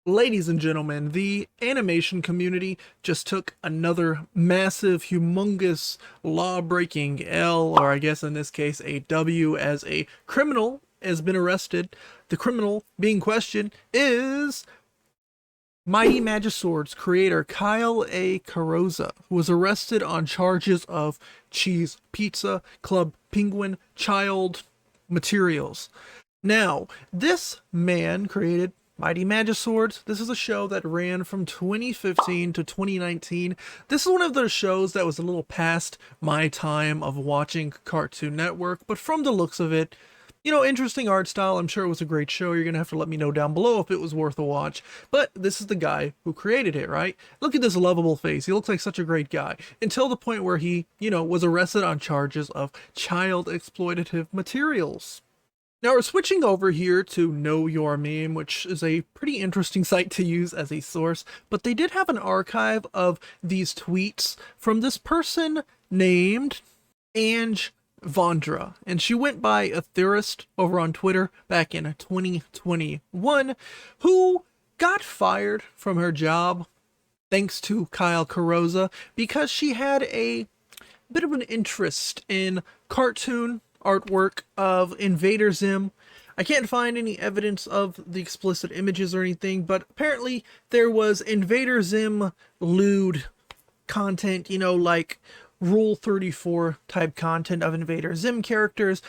Ladies and gentlemen, the animation community just took another massive, humongous, law-breaking L, or I guess in this case a W, as a criminal has been arrested. The criminal being questioned is Mighty Magiswords Creator Kyle A. Carrozza, who was arrested on charges of cheese pizza, Club Penguin, child materials. Now, this man created Mighty Magiswords. This is a show that ran from 2015 to 2019. This is one of those shows that was a little past my time of watching Cartoon Network, but from the looks of it, interesting art style. I'm sure it was a great show. You're going to have to let me know down below if it was worth a watch. But this is the guy who created it, right? Look at this lovable face. He looks like such a great guy. Until the point where he, was arrested on charges of child exploitative materials. Now we're switching over here to Know Your Meme, which is a pretty interesting site to use as a source, but they did have an archive of these tweets from this person named Ange Vondra, and she went by a theorist over on Twitter back in 2021, who got fired from her job thanks to Kyle Carrozza because she had a bit of an interest in cartoon artwork of Invader Zim. I can't find any evidence of the explicit images or anything, but apparently there was Invader Zim lewd content, like Rule 34 type content of Invader Zim characters.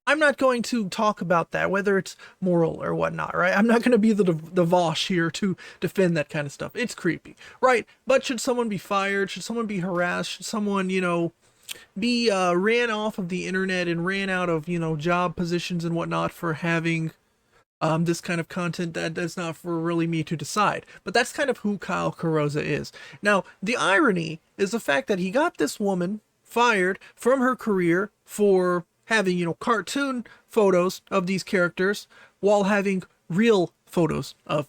I'm not going to talk about that, whether it's moral or whatnot, right? I'm not going to be the Vosh here to defend that kind of stuff. It's creepy, right? But should someone be fired? Should someone be harassed? Should someone, be ran off of the internet and ran out of job positions and whatnot for having this kind of content? That's not for really me to decide, but that's kind of who Kyle Carrozza is. Now the irony is the fact that he got this woman fired from her career for having cartoon photos of these characters while having real photos of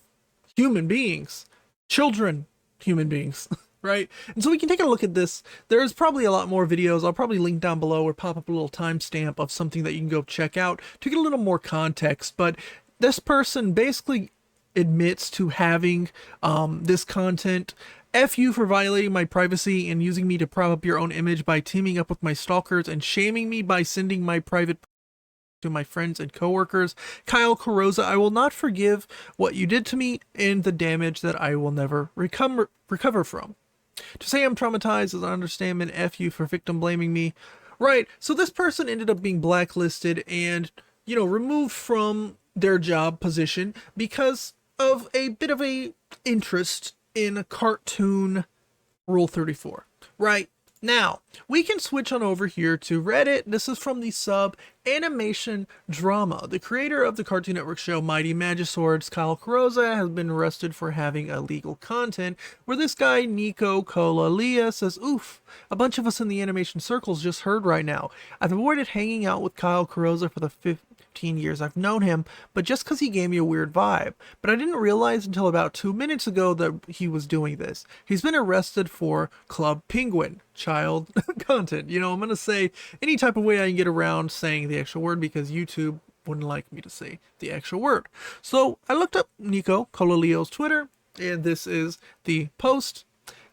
human beings, children, human beings. Right? And so we can take a look at this. There's probably a lot more videos. I'll probably link down below or pop up a little timestamp of something that you can go check out to get a little more context. But this person basically admits to having this content. F you for violating my privacy and using me to prop up your own image by teaming up with my stalkers and shaming me by sending my private to my friends and coworkers. Kyle Carrozza, I will not forgive what you did to me and the damage that I will never recover from. To say I'm traumatized is an understatement. F you for victim blaming me. Right, so this person ended up being blacklisted and, removed from their job position because of a bit of a interest in cartoon Rule 34. Right, now, we can switch on over here to Reddit. This is from the sub AnimationDrama. The creator of the Cartoon Network show Mighty Magiswords, Kyle Carrozza, has been arrested for having illegal content, where this guy, Nico Colalia, says, oof, a bunch of us in the animation circles just heard right now. I've avoided hanging out with Kyle Carrozza for the 15 years I've known him, but just because he gave me a weird vibe. But I didn't realize until about 2 minutes ago that he was doing this. He's been arrested for Club Penguin, child content. I'm going to say any type of way I can get around saying the actual word because YouTube wouldn't like me to say the actual word. So I looked up Nico Cololio's Twitter, and this is the post,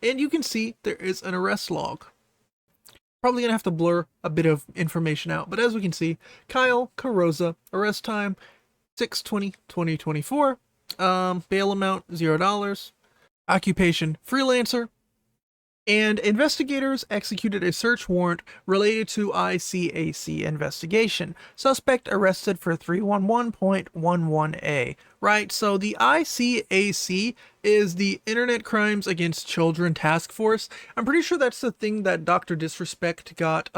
and you can see there is an arrest log. Probably gonna have to blur a bit of information out, but as we can see, Kyle Carrozza, arrest time 6/20/2024, bail amount $0, occupation freelancer, and investigators executed a search warrant related to ICAC investigation. Suspect arrested for 311.11a. Right, so the ICAC is the Internet Crimes Against Children Task Force. I'm pretty sure that's the thing that Dr. Disrespect got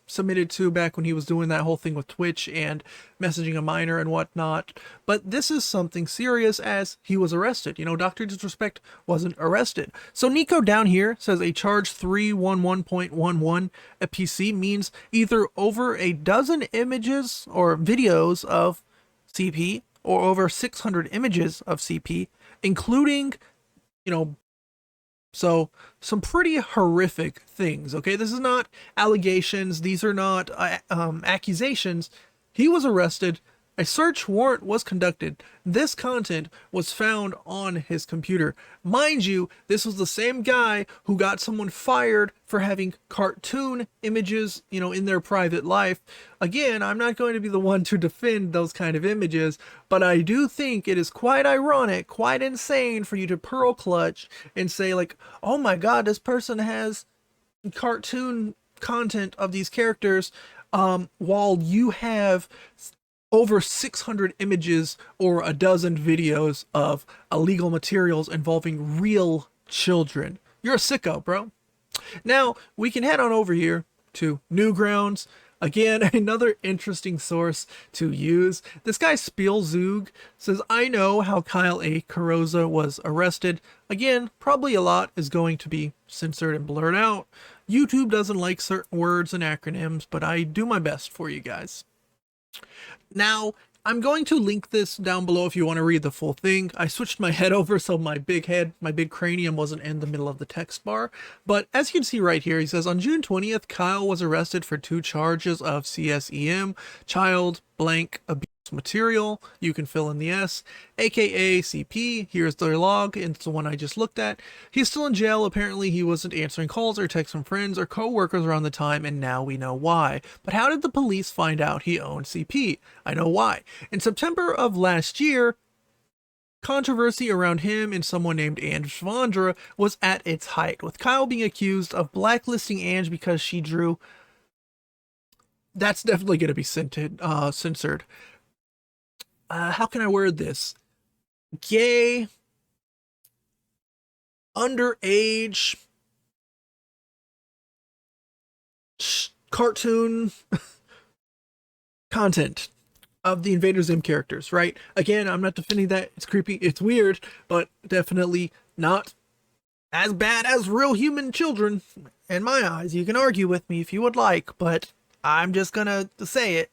submitted to back when he was doing that whole thing with Twitch and messaging a minor and whatnot. But this is something serious as he was arrested. Dr. Disrespect wasn't arrested. So Nico down here says a charge 311.11 a PC means either over a dozen images or videos of CP or over 600 images of CP, including, so some pretty horrific things, okay? This is not allegations. These are not accusations. He was arrested A search warrant was conducted. This content was found on his computer. Mind you, this was the same guy who got someone fired for having cartoon images, in their private life. Again, I'm not going to be the one to defend those kind of images, but I do think it is quite ironic, quite insane for you to pearl clutch and say like, oh my god, this person has cartoon content of these characters, while you have over 600 images or a dozen videos of illegal materials involving real children. You're a sicko, bro. Now, we can head on over here to Newgrounds. Again, another interesting source to use. This guy Spielzug says, I know how Kyle A. Carrozza was arrested. Again, probably a lot is going to be censored and blurred out. YouTube doesn't like certain words and acronyms, but I do my best for you guys. Now, I'm going to link this down below if you want to read the full thing. I switched my head over so my big cranium wasn't in the middle of the text bar. But as you can see right here, he says, on June 20th, Kyle was arrested for 2 charges of CSEM, child blank abuse material. You can fill in the S, aka CP. Here's the log, and it's the one I just looked at. He's still in jail. Apparently he wasn't answering calls or texts from friends or co-workers around the time, and now we know why. But how did the police find out he owned CP? I know why. In September of last year, controversy around him and someone named Ange Vondra was at its height, with Kyle being accused of blacklisting Ange because she drew. That's definitely going to be censored. How can I word this? Gay, underage, cartoon content of the Invader Zim characters, right? Again, I'm not defending that. It's creepy, it's weird, but definitely not as bad as real human children in my eyes. You can argue with me if you would like, but I'm just gonna say it.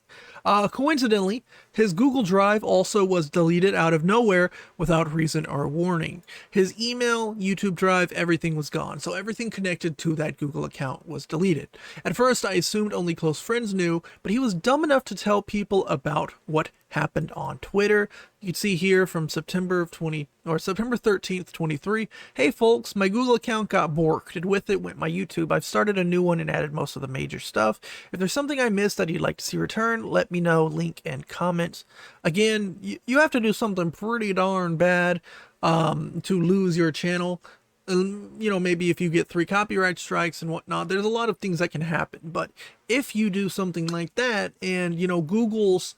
Coincidentally, his Google Drive also was deleted out of nowhere without reason or warning. His email, YouTube Drive, everything was gone, so everything connected to that Google account was deleted. At first, I assumed only close friends knew, but he was dumb enough to tell people about what happened on Twitter. You can see here from September 13th, 23. Hey folks, my Google account got borked, and with it went my YouTube. I've started a new one and added most of the major stuff. If there's something I missed that you'd like to see return, let me know, link and comments. Again, you have to do something pretty darn bad to lose your channel. Maybe if you get 3 copyright strikes and whatnot, there's a lot of things that can happen. But if you do something like that and, Google's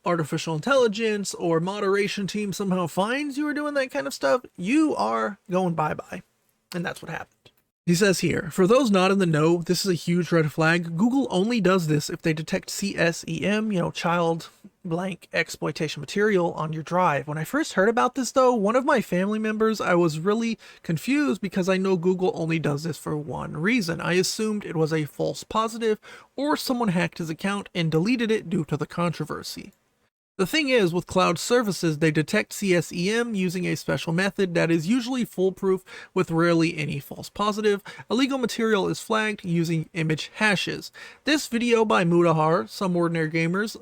artificial intelligence or moderation team somehow finds you are doing that kind of stuff, you are going bye-bye. And that's what happened. He says here, for those not in the know, this is a huge red flag. Google only does this if they detect CSEM, child blank exploitation material on your drive. When I first heard about this though, one of my family members, I was really confused because I know Google only does this for one reason. I assumed it was a false positive or someone hacked his account and deleted it due to the controversy. The thing is, with cloud services, they detect CSEM using a special method that is usually foolproof with rarely any false positive. Illegal material is flagged using image hashes. This video by Mutahar, Some Ordinary Gamers,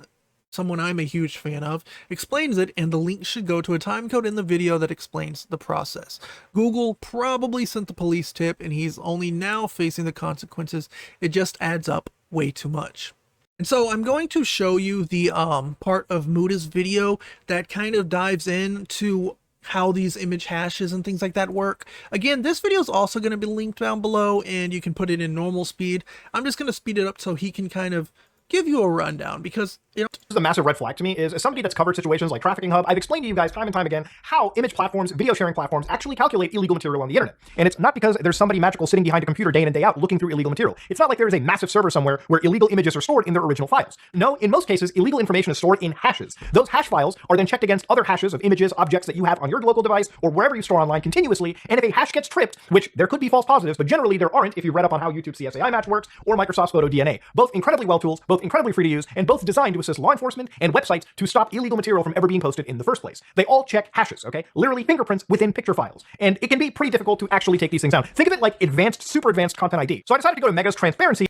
someone I'm a huge fan of, explains it, and the link should go to a timecode in the video that explains the process. Google probably sent the police tip, and he's only now facing the consequences. It just adds up way too much. And so I'm going to show you the part of Muta's video that kind of dives into how these image hashes and things like that work. Again, this video is also going to be linked down below, and you can put it in normal speed. I'm just going to speed it up so he can kind of give you a rundown, because this is a massive red flag to me. Is as somebody that's covered situations like Trafficking Hub, I've explained to you guys time and time again how image platforms, video sharing platforms actually calculate illegal material on the internet. And it's not because there's somebody magical sitting behind a computer day in and day out looking through illegal material. It's not like there is a massive server somewhere where illegal images are stored in their original files. No, in most cases, illegal information is stored in hashes. Those hash files are then checked against other hashes of images, objects that you have on your local device or wherever you store online continuously. And if a hash gets tripped, which there could be false positives, but generally there aren't if you read up on how YouTube CSAI match works or Microsoft's Photo DNA. Both incredibly well tools, both incredibly free to use, and both designed to assist law enforcement and websites to stop illegal material from ever being posted in the first place. They all check hashes, okay? Literally fingerprints within picture files. And it can be pretty difficult to actually take these things down. Think of it like advanced, super advanced Content ID. So I decided to go to Mega's transparency.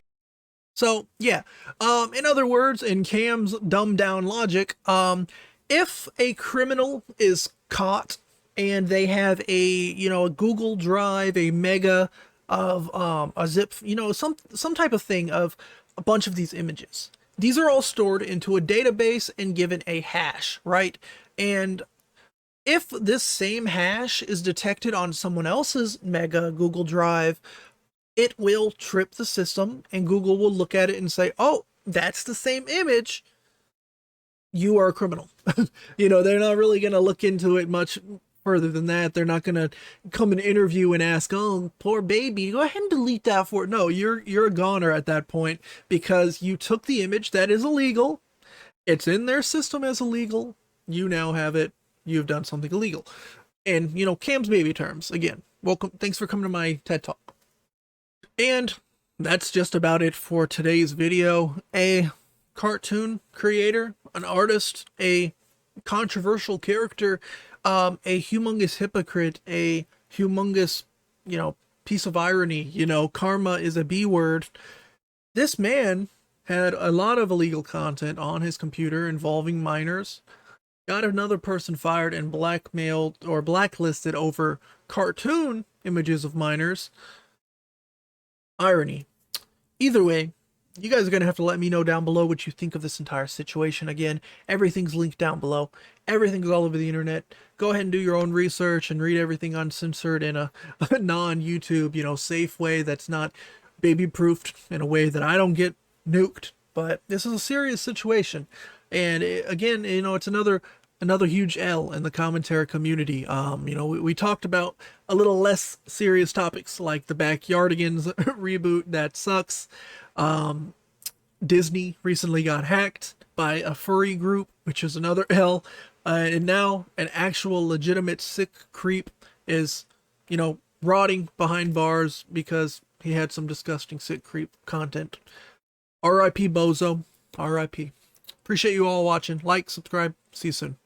So yeah, in other words, in Cam's dumbed down logic, if a criminal is caught and they have a Google Drive, a mega of a zip, some type of thing of a bunch of these images. These are all stored into a database and given a hash, right? And if this same hash is detected on someone else's mega Google Drive, it will trip the system and Google will look at it and say, oh, that's the same image. You are a criminal. They're not really going to look into it much further than that. They're not going to come and interview and ask, oh, poor baby, go ahead and delete that for it. No, you're a goner at that point because you took the image that is illegal. It's in their system as illegal. You now have it. You've done something illegal. And, Cam's baby terms. Again, welcome. Thanks for coming to my TED Talk. And that's just about it for today's video. A cartoon creator, an artist, a controversial character, a humongous hypocrite, a humongous, piece of irony, karma is a B word. This man had a lot of illegal content on his computer involving minors, got another person fired and blackmailed or blacklisted over cartoon images of minors. Irony. Either way, you guys are going to have to let me know down below what you think of this entire situation. Again, everything's linked down below. Everything's all over the internet. Go ahead and do your own research and read everything uncensored in a non-YouTube, safe way that's not baby-proofed in a way that I don't get nuked. But this is a serious situation. And again, it's another huge L in the commentary community. We talked about a little less serious topics like the Backyardigans reboot that sucks. Disney recently got hacked by a furry group, which is another L. And now an actual legitimate sick creep is, rotting behind bars because he had some disgusting sick creep content. R.I.P. Bozo. R.I.P. Appreciate you all watching. Like, subscribe. See you soon.